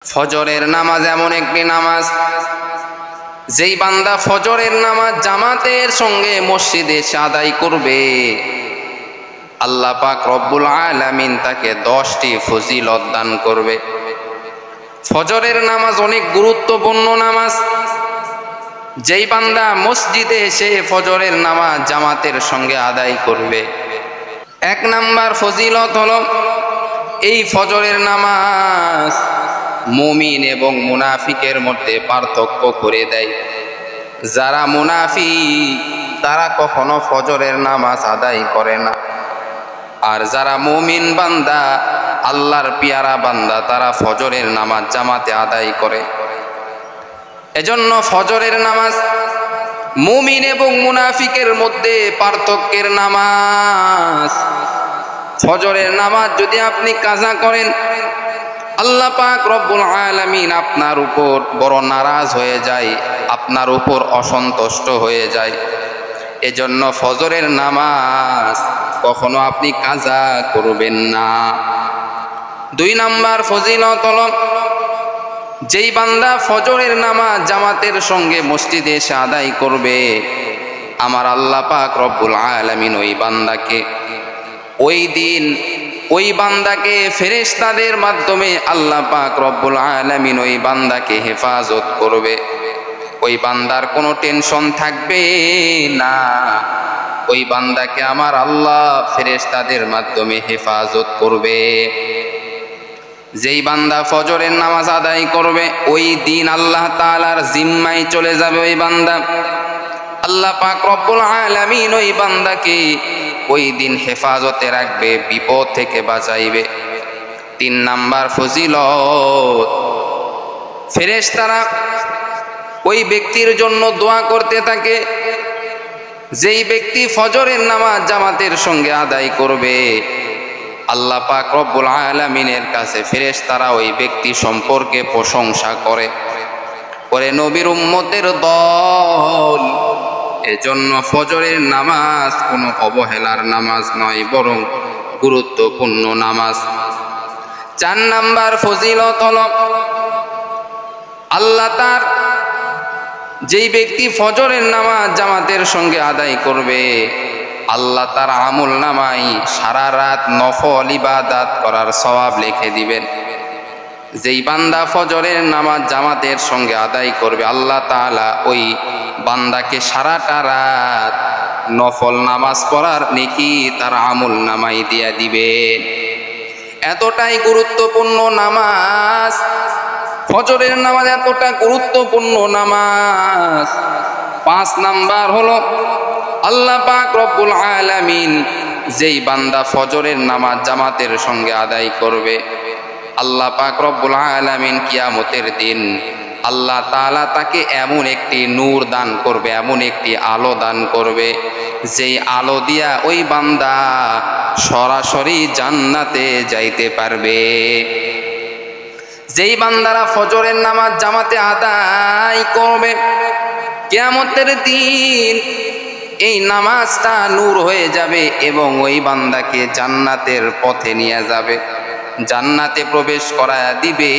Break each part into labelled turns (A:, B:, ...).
A: ফজরের নামাজ এমন একটি নামাজ, যেই বান্দা ফজরের নামাজ জামাতের সঙ্গে মসজিদে এসে আদায় করবে, আল্লাহ পাক রব্বুল আলামিন তাকে 10টি ফজিলত দান করবে। ফজরের নামাজ অনেক গুরুত্বপূর্ণ নামাজ। যেই বান্দা মসজিদে এসে ফজরের নামাজ জামাতের সঙ্গে আদায় করবে, 1 নাম্বার ফজিলত হলো এই ফজরের নামাজ মুমিন এবং মুনাফিকের মধ্যে পার্থক্য করে দেয়। যারা মুনাফিক তারা কখনো ফজরের নামাজ আদায় করে না, আর যারা মুমিন বান্দা, আল্লাহর পিয়ারা বান্দা, তারা ফজরের নামাজ জামাতে আদায় করে। এজন্য ফজরের নামাজ মুমিন এবং মুনাফিকের মধ্যে পার্থক্যের নামাজ। ফজরের নামাজ যদি আপনি কাজা করেন, আল্লাহ পাক রব্বুল আলামিন আপনার উপর বড় নারাজ হয়ে যায়, আপনার উপর অসন্তুষ্ট হয়ে যায়। এজন্য ফজরের নামাজ কখনো আপনি কাজা করবেন না। 2 নাম্বার ফজিলত হলো যেই বান্দা ফজরের নামাজ জামাতের সঙ্গে মসজিদে এসে আদায় করবে, আমার আল্লাহ পাক রব্বুল আলামিন ওই দিন ওই বান্দাকে ফেরেশতাদের মাধ্যমে আল্লাহ পাক রব্বুল আলামিন ওই বান্দাকে হেফাজত করবে। ওই বান্দার কোনো টেনশন থাকবে না। ওই বান্দাকে আমার আল্লাহ ফেরেশতাদের মাধ্যমে হেফাজত করবে। যেই বান্দা ফজরের নামাজ আদায় করবে, ওই দিন আল্লাহ তাআলার জিম্মায় চলে যাবে ওই বান্দা। আল্লাহ পাক রব্বুল আলামিন ওই বান্দাকে ওই দিন হেফাজতে রাখবে, বিপদ থেকে বাঁচাইবে। 3 নাম্বার ফজিলত, ফেরেশতারা ওই ব্যক্তির জন্য দোয়া করতে থাকে। যেই ব্যক্তি ফজরের নামাজ জামাতের সঙ্গে আদায় করবে, আল্লাহ পাক রব্বুল আলামিনের কাছে ফেরেশতারা ওই ব্যক্তি সম্পর্কে প্রশংসা করে নবীর উম্মতের দল। এজন্য ফজরের নামাজ কোনো অবহেলার নামাজ নয়, বরং গুরুত্বপূর্ণ নামাজ। 4 নাম্বার ফজিলত হলো আল্লাহ তার যেই ব্যক্তি ফজরের নামাজ জামাতের সঙ্গে আদায় করবে, আল্লাহ তার আমল নামায় সারা রাত নফল ইবাদত করার সওয়াব লিখে দিবেন। যেই বান্দা ফজরের নামাজ জামাতের সঙ্গে আদায় করবে, আল্লাহ তাআলা ওই বান্দাকে সারাটা রাত নফল নামাজ পড়ার নেকি তার আমল নামায় দিয়া দিবেন। এতটাই গুরুত্বপূর্ণ নামাজ ফজরের নামাজ, এতটা গুরুত্বপূর্ণ নামাজ। 5 নাম্বার হলো আল্লাহ পাক রব্বুল আলামিন যেই বান্দা ফজরের নামাজ জামাতের সঙ্গে আদায় করবে, আল্লাহ পাক রব্বুল আলামিন কিয়ামতের দিন আল্লাহ তাআলা তাকে এমন একটি নূর দান করবে, এমন একটি আলো দান করবে, যেই আলো দিয়া ওই বান্দা সরাসরি জান্নাতে যাইতে পারবে। যেই বান্দারা ফজরের নামাজ জামাতে আদায় করবে, কিয়ামতের দিন এই নামাজটা নূর হয়ে যাবে এবং ওই বান্দাকে জান্নাতের পথে নিয়ে যাবে, জান্নাতে প্রবেশ করায়া দিবে।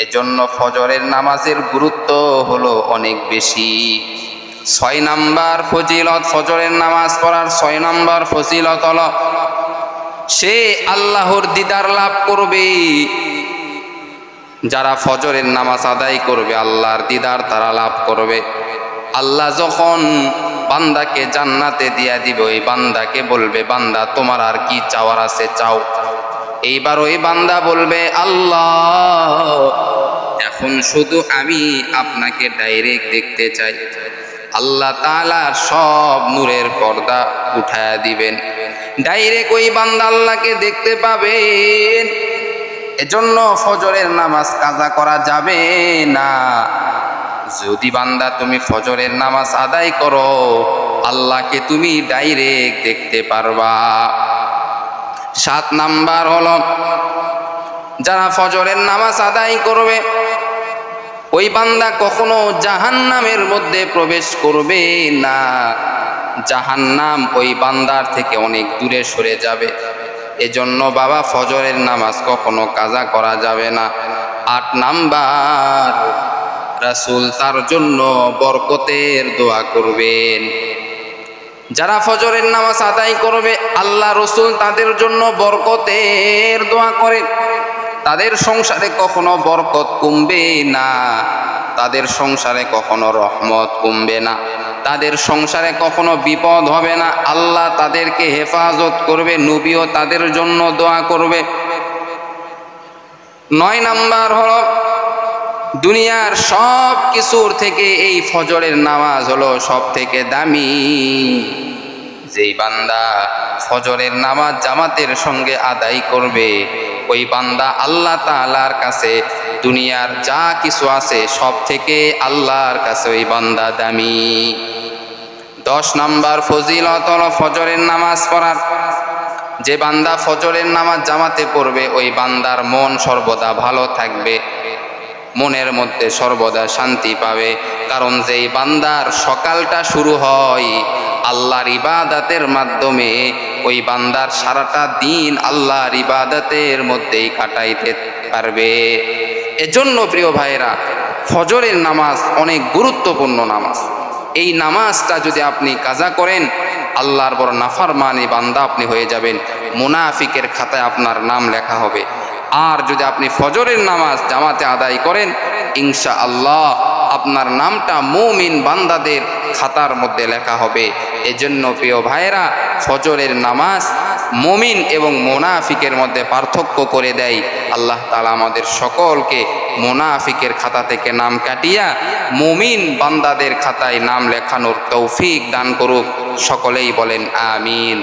A: এজন্য ফজরের নামাজের গুরুত্ব হলো অনেক বেশি। 6 নাম্বার ফজিলত, ফজরের নামাজ পড়ার 6 নাম্বার ফজিলত হলো সে আল্লাহর দিদার লাভ করবে। যারা ফজরের নামাজ আদায় করবে, আল্লাহর দিদার তারা লাভ করবে। আল্লাহ যখন বান্দাকে জান্নাতে দিয়া দিবে, ওই বান্দাকে বলবে, বান্দা তোমার আর কি চাওয়ার আছে চাও। এইবার ওই বান্দা বলবে, আল্লাহ এখন শুধু আমি আপনাকে ডাইরেক্ট দেখতে চাই। আল্লাহ তাআলার সব নূরের পর্দা উঠায়া দিবেন, ডাইরেক্ট ওই বান্দা আল্লাহকে দেখতে পাবেন। এজন্য ফজরের নামাজ কাজা করা যাবে না। যদি বান্দা তুমি ফজরের নামাজ আদায় করো, আল্লাহকে তুমি ডাইরেক্ট দেখতে পারবা। 7 নাম্বার হলো যারা ফজরের নামাজ আদায় করবে, ওই বান্দা কখনো জাহান্নামের মধ্যে প্রবেশ করবে না। জাহান্নাম ওই বান্দার থেকে অনেক দূরে সরে যাবে। এজন্য বাবা ফজরের নামাজ কখনো কাজা করা যাবে না। 8 নাম্বার, রাসূল তার জন্য বরকতের দোয়া করবেন। যারা ফজরের নামাজ আদায় করবে আল্লাহ রসুল তাদের জন্য বরকতের দোয়া করেন। তাদের সংসারে কখনো বরকত কমবে না, তাদের সংসারে কখনো রহমত কমবে না, তাদের সংসারে কখনো বিপদ হবে না। আল্লাহ তাদেরকে হেফাজত করবে, নবীও তাদের জন্য দোয়া করবে। 9 নাম্বার হলো দুনিয়ার সব কিছুর থেকে এই ফজরের নামাজ হলো সব থেকে দামি। যেই বান্দা ফজরের নামাজ জামাতের সঙ্গে আদায় করবে ওই বান্দা আল্লাহ তাআলার কাছে দুনিয়ার যা কিছু আছে সব থেকে আল্লাহর কাছে ওই বান্দা দামি। 10 নাম্বার ফজিলত হলো ফজরের নামাজ পড়ার। যে বান্দা ফজরের নামাজ জামাতে পড়বে ওই বান্দার মন সর্বদা ভালো থাকবে, মনের মধ্যে সর্বদা শান্তি পাবে। কারণ যেই বান্দার সকালটা শুরু হয় আল্লাহর ইবাদতের মাধ্যমে, ওই বান্দার সারাটা দিন আল্লাহর ইবাদতের মধ্যেই কাটাইতে পারবে। এজন্য প্রিয় ভাইরা, ফজরের নামাজ অনেক গুরুত্বপূর্ণ নামাজ। এই নামাজটা যদি আপনি কাজা করেন আল্লাহর বড় নাফরমানি বান্দা আপনি হয়ে যাবেন, মুনাফিকের খাতায় আপনার নাম লেখা হবে। আর যদি আপনি ফজরের নামাজ জামাতে আদায় করেন ইনশাআল্লাহ আপনার নামটা মুমিন বান্দাদের খাতার মধ্যে লেখা হবে। এজন্য প্রিয় ভাইরা, ফজরের নামাজ মুমিন এবং মুনাফিকের মধ্যে পার্থক্য করে দেয়। আল্লাহ তাআলা আমাদের সকলকে মুনাফিকের খাতা থেকে নাম কাটিয়া মুমিন বান্দাদের খাতায় নাম লেখানোর তৌফিক দান করুক। সকলেই বলেন আমিন।